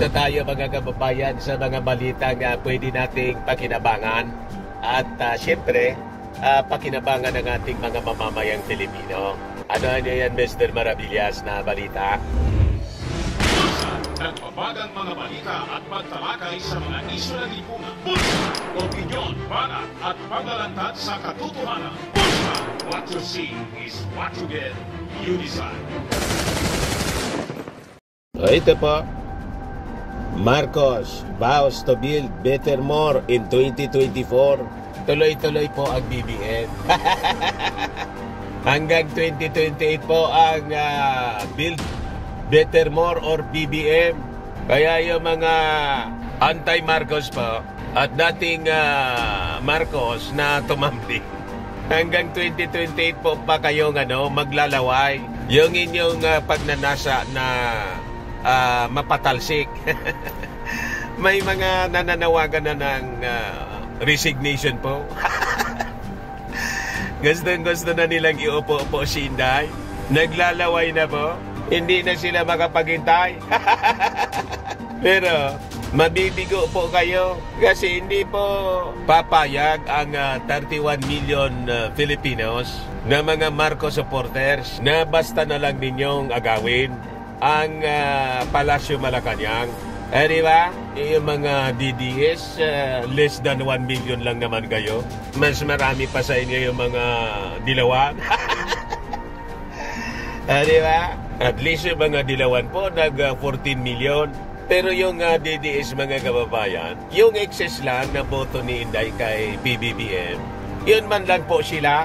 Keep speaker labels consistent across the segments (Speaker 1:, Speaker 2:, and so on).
Speaker 1: Dito tayo mga kababayan sa mga balitang pwede nating pakinabangan at syempre pakinabangan ng ating mga mamamayang Pilipino. Ano yan, Mr. Maravillas, na balita?
Speaker 2: Nagbabagang mga balita at pagtalakay sa mga isyu ng lipunan. Bulsa, opinyon, balat at paglalantad sa katotohanan. Bulsa, what you see is what you get. You decide.
Speaker 1: Ito po. Marcos vows to build better more in 2024. Tuloy-tuloy po ang BBM. Hanggang 2028 po ang build better more or BBM. Kaya yung mga anti-Marcos po at dating Marcos na tumambling, hanggang 2028 po pa kayong maglalaway. Yung inyong pagnanasa na mapatalsik. May mga nananawagan na ng resignation po. Gusto na nilang iupo-upo si Inday. Naglalaway na po. Hindi na sila makapaghintay. Pero mabibigo po kayo kasi hindi po papayag ang 31 million Filipinos na mga Marcos supporters na basta na lang ninyong agawin ang Palasyo Malacanang. Di ba? Yung mga DDS, less than 1 million lang naman kayo. Mas marami pa sa inyo yung mga dilawan. Di ba? At least yung mga dilawan po, nag 14 million. Pero yung DDS, mga kababayan, yung excess lang na boto ni Inday kay PBBM, yun man lang po sila.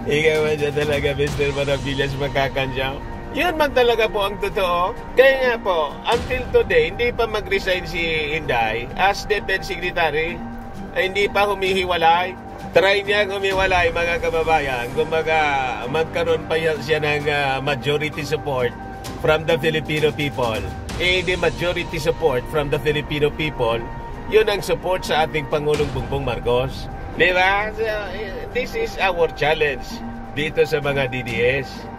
Speaker 1: Ikaw man dyan talaga, Mr. Maravillas, makakansyaw. Yun man talaga po ang totoo. Kaya nga po, until today, hindi pa mag-resign si Inday as Defense Secretary. Hindi pa humihiwalay. Try niyang humiwalay, mga kababayan. Kumbaga, magkaroon pa siya ng majority support from the Filipino people. The majority support from the Filipino people, yun ang support sa ating Pangulong Bongbong Marcos. Diba? So, this is our challenge dito sa mga DDS.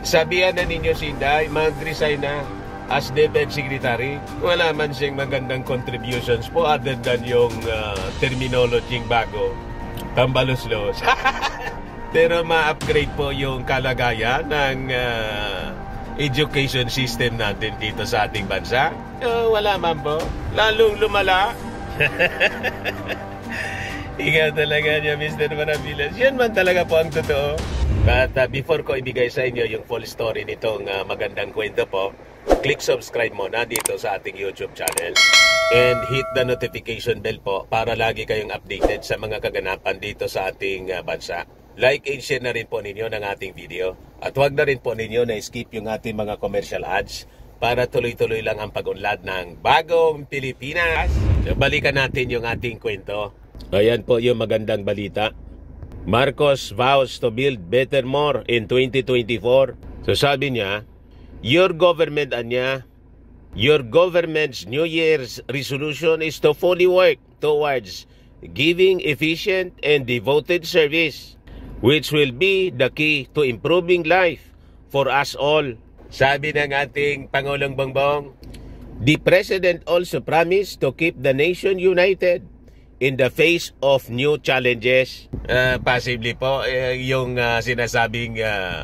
Speaker 1: Sabihan na ninyo si Inday, mag-resign na as Defense Secretary. Wala man siyang magandang contributions po other than yung terminology bago. Tambalos-los. Pero ma-upgrade po yung kalagayan ng education system natin dito sa ating bansa. Wala man po. Lalong lumala. Ikaw talaga niya, Mr. Maravillas. Yan man talaga po ang totoo. But before ko ibigay sa inyo yung full story nitong magandang kwento po, click subscribe muna dito sa ating YouTube channel and hit the notification bell po para lagi kayong updated sa mga kaganapan dito sa ating bansa. Like and share na rin po ninyo ng ating video at huwag na rin po ninyo na skip yung ating mga commercial ads para tuloy-tuloy lang ang pag-unlad ng bagong Pilipinas. So, balikan natin yung ating kwento. Ayan po yung magandang balita. Marcos vows to build better more in 2024. So sabi niya, your government's New Year's resolution is to fully work towards giving efficient and devoted service, which will be the key to improving life for us all. Sabi ng ating Pangulong Bongbong, the President also promised to keep the nation united in the face of new challenges. Possibly po, yung sinasabing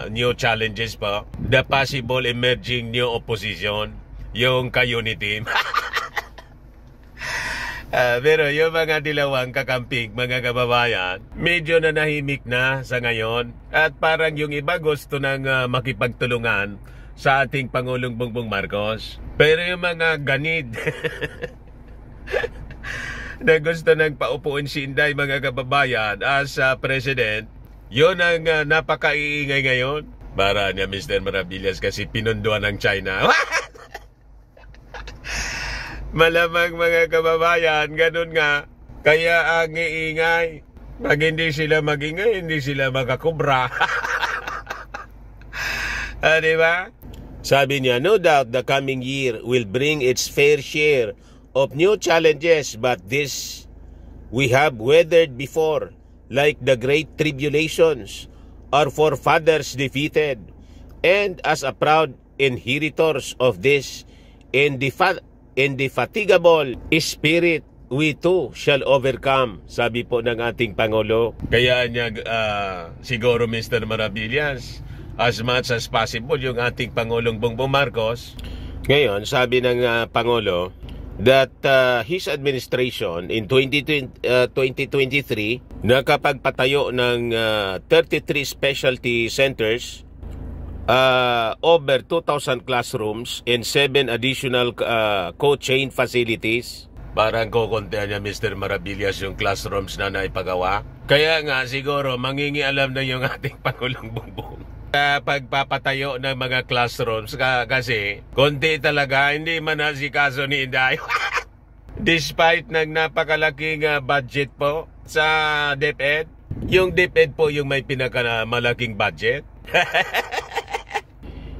Speaker 1: new challenges po, the possible emerging new opposition, yung ka-unity. Pero yung mga dilawang kakamping, mga kababayan, medyo nanahimik na sa ngayon. At parang yung iba gusto nang makipagtulungan sa ating Pangulong Bongbong Marcos. Pero yung mga ganid na gusto nang paupuin si Inday, mga kababayan, as president, yun ang napakaiingay ngayon. Para niya, Mr. Maravillas, kasi pinunduan ng China. Malamang, mga kababayan, ganun nga. Kaya ang iingay. Pag hindi sila magingay, hindi sila makakubra. Diba? Sabi niya, no doubt the coming year will bring its fair share of new challenges, but this we have weathered before, like the great tribulations our forefathers defeated, and as a proud inheritors of this, indefatigable spirit, we too shall overcome, sabi po ng ating Pangulo. Kaya niya siguro Mr. Maravillas, as much as possible yung ating Pangulong Bongbong Marcos. Ngayon, sabi ng Pangulo that his administration in 2023 nakapagpatayo ng 33 specialty centers, over 2,000 classrooms and 7 additional co-chain facilities. Parang kukuntihan niya Mr. Maravillas yung classrooms na naipagawa. Kaya nga siguro mangingialam na yung ating Pangulong Bongbong pagpapatayo ng mga classrooms kasi konti talaga, hindi man asikaso ni Inday. Despite ng napakalaking budget po sa DepEd, yung DepEd po yung may pinakamalaking budget.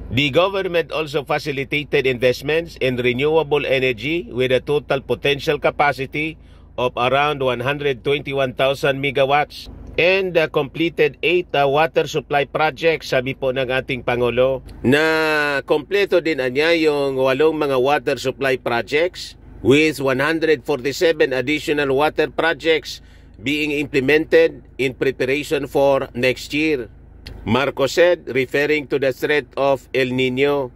Speaker 1: The government also facilitated investments in renewable energy with a total potential capacity of around 121,000 megawatts and completed 8 water supply projects, sabi po ng ating Pangulo, na kompleto din niya yung 8 mga water supply projects with 147 additional water projects being implemented in preparation for next year. Marcos said, referring to the threat of El Nino.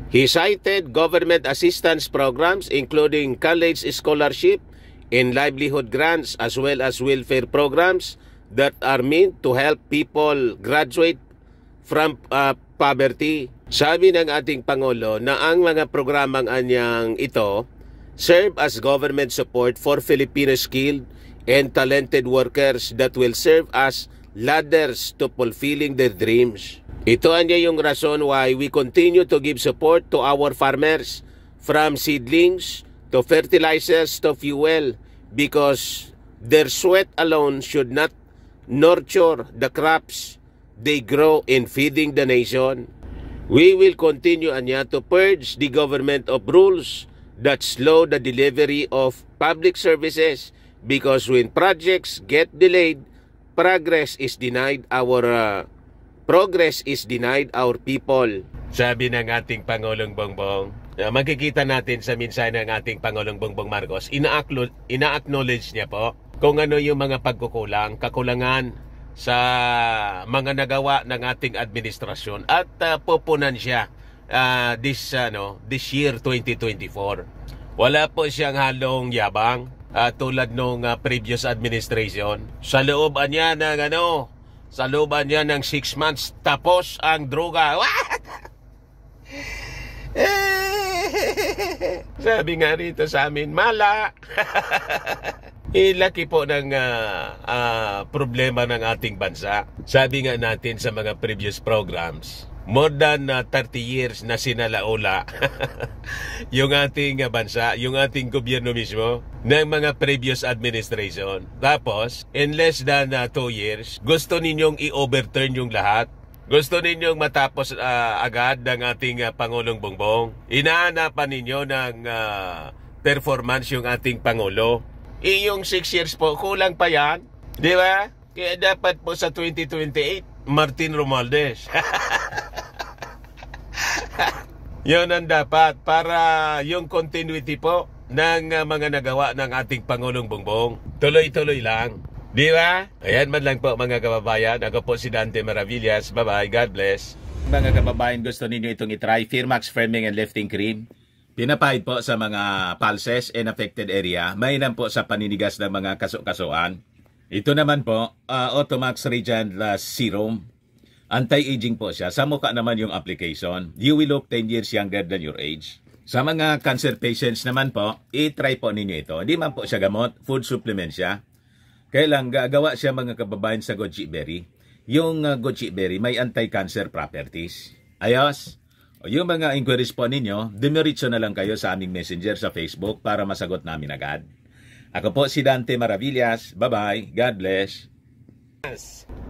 Speaker 1: He cited government assistance programs including college scholarship and livelihood grants as well as welfare programs that are meant to help people graduate from poverty. Sabi ng ating Pangulo na ang mga programang anyang ito serve as government support for Filipino skilled and talented workers that will serve as ladders to fulfilling their dreams. Ito anya yung rason why we continue to give support to our farmers, from seedlings to fertilizers to fuel, because their sweat alone should not nurture the crops they grow in feeding the nation. We will continue anya to purge the government of rules that slow the delivery of public services, because when projects get delayed, progress is denied our people. Sabi ng ating Pangulong Bongbong. Makikita natin sa mensahe ng ating Pangulong Bongbong Marcos, ina-acknowledge niya po kung ano yung mga kakulangan sa mga nagawa ng ating administrasyon at pupunan siya this year 2024. Wala po siyang halong yabang. Tulad nung previous administration, sa looban niya ng 6 months tapos ang droga. Sabi nga rito sa amin, mala. Ilaki po ng problema ng ating bansa. Sabi nga natin sa mga previous programs, more than 30 years na sinalaula yung ating bansa, yung ating gobyerno mismo ng mga previous administration. Tapos, in less than 2 years, gusto ninyong i-overturn yung lahat. Gusto ninyong matapos agad ng ating Pangulong Bongbong. Inaanapan ninyo ng performance yung ating Pangulo. Yung 6 years po, kulang pa yan. Di ba? Kaya dapat po sa 2028, Martin Romualdez. Yun ang dapat para yung continuity po ng mga nagawa ng ating Pangulong Bongbong. Tuloy-tuloy lang. Di ba? Ayan man lang po mga kababayan. Ako po si Dante Maravillas. Bye-bye. God bless. Mga kababayan, gusto ninyo itong itry Firmax Firming and Lifting Cream. Pinapahid po sa mga pulses and affected area. Mainam po sa paninigas ng mga kaso-kasuan. Ito naman po, Automax Radiant Serum. Anti-aging po siya. Sa mukha naman yung application. You will look 10 years younger than your age. Sa mga cancer patients naman po, i-try po ninyo ito. Hindi man po siya gamot, food supplement siya. Kailang gagawa siya mga kababayan sa goji berry. Yung goji berry may anti-cancer properties. Ayos. O yung mga inquiries po ninyo, dumiretso na lang kayo sa aming messenger sa Facebook para masagot namin agad. Ako po si Dante Maravillas. Bye-bye. God bless.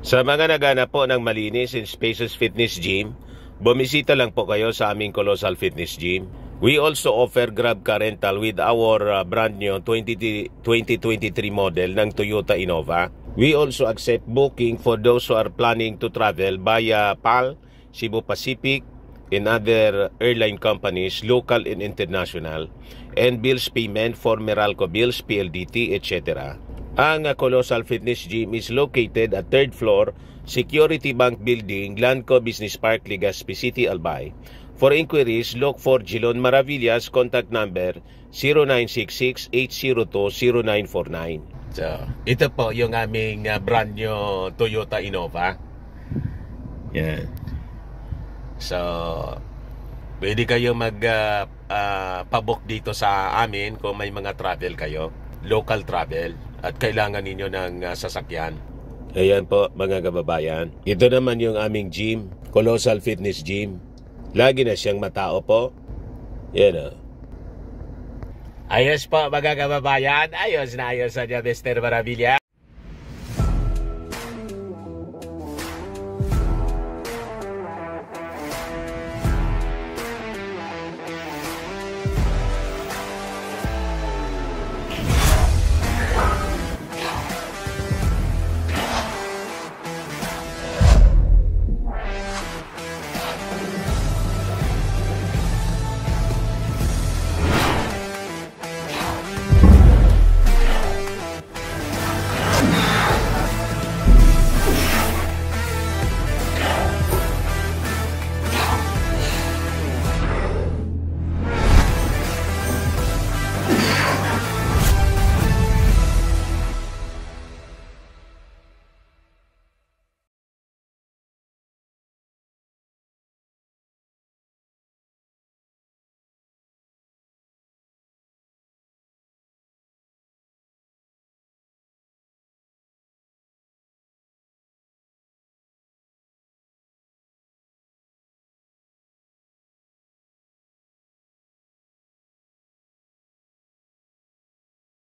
Speaker 1: Sa mga naghanap po ng malinis and spacious fitness gym, bumisita lang po kayo sa aming Colossal Fitness Gym. We also offer Grab Car Rental with our brand new 2023 model ng Toyota Innova. We also accept booking for those who are planning to travel via PAL, Cebu Pacific, in other airline companies, local and international, and bills payment for Meralco Bills, PLDT, etc. Ang Colossal Fitness Gym is located at 3rd floor, Security Bank Building, Lanco Business Park, Legazpi City, Albay. For inquiries, look for Jilon Maravillas, contact number 0966-802-0949. So, ito po yung aming brand new Toyota Innova. Yan. So, pwede kayo mag-pabook dito sa amin kung may mga travel kayo, local travel, at kailangan ninyo ng sasakyan. Ayan po mga kababayan. Ito naman yung aming gym, Colossal Fitness Gym. Lagi na siyang matao po. Yan o. Ayos po mga kababayan. Ayos na Mr. Maravilla.